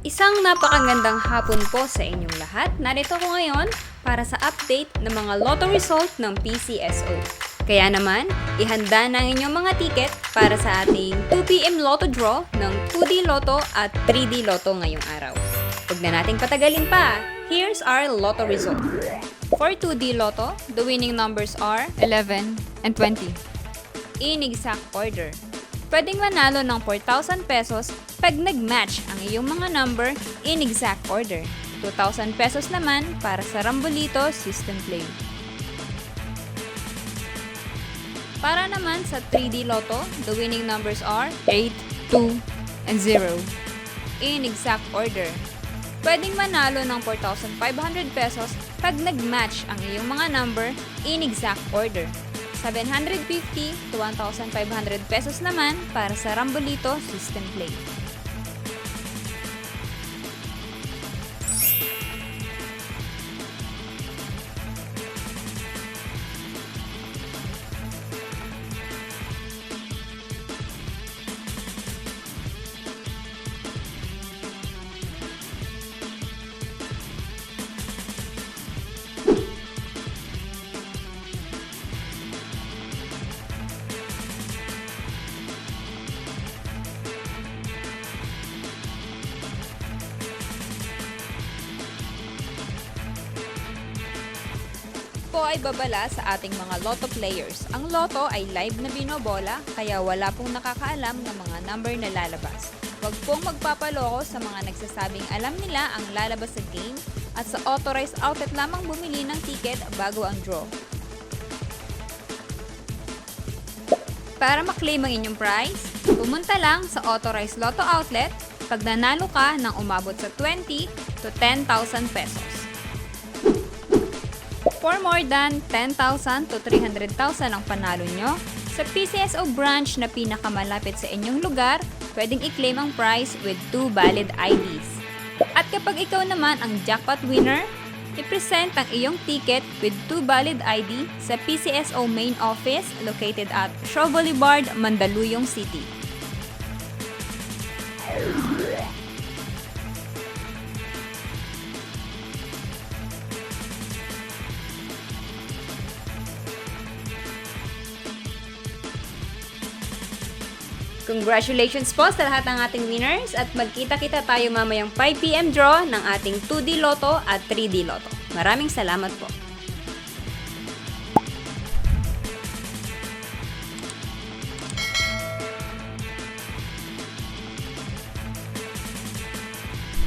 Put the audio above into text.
Isang napakagandang hapon po sa inyong lahat. Narito ko ngayon para sa update ng mga lotto result ng PCSO. Kaya naman, ihanda na ang inyong mga ticket para sa ating 2pm lotto draw ng 2D Lotto at 3D Lotto ngayong araw. Huwag na nating patagalin pa. Here's our lotto result. For 2D Lotto, the winning numbers are 11 and 20. in exact order. Pwedeng manalo ng 4,000 pesos pag nag-match ang iyong mga number in exact order. 2,000 pesos naman para sa Rambolito System Play. Para naman sa 3D Lotto, the winning numbers are 8, 2, and 0. in exact order. Pwedeng manalo ng 4,500 pesos pag nag-match ang iyong mga number in exact order. 750 to 1,500 pesos naman para sa Rambolito System Play. Po ay babala sa ating mga lotto players. Ang lotto ay live na binobola, kaya wala pong nakakaalam ng mga number na lalabas. Huwag pong magpapaloko sa mga nagsasabing alam nila ang lalabas sa game at sa authorized outlet lamang bumili ng ticket bago ang draw. Para maklaim ang inyong prize, pumunta lang sa authorized lotto outlet pag nanalo ka ng umabot sa 20 to 10,000 pesos. For more than 10,000 to 300,000 ang panalo nyo, sa PCSO branch na pinakamalapit sa inyong lugar, pwedeng i-claim ang prize with 2 valid IDs. At kapag ikaw naman ang jackpot winner, i-present ang iyong ticket with 2 valid ID sa PCSO main office located at Shaw Boulevard, Mandaluyong City. Congratulations po sa lahat ng ating winners at magkita-kita tayo mamayang 5pm draw ng ating 2D Lotto at 3D Lotto. Maraming salamat po.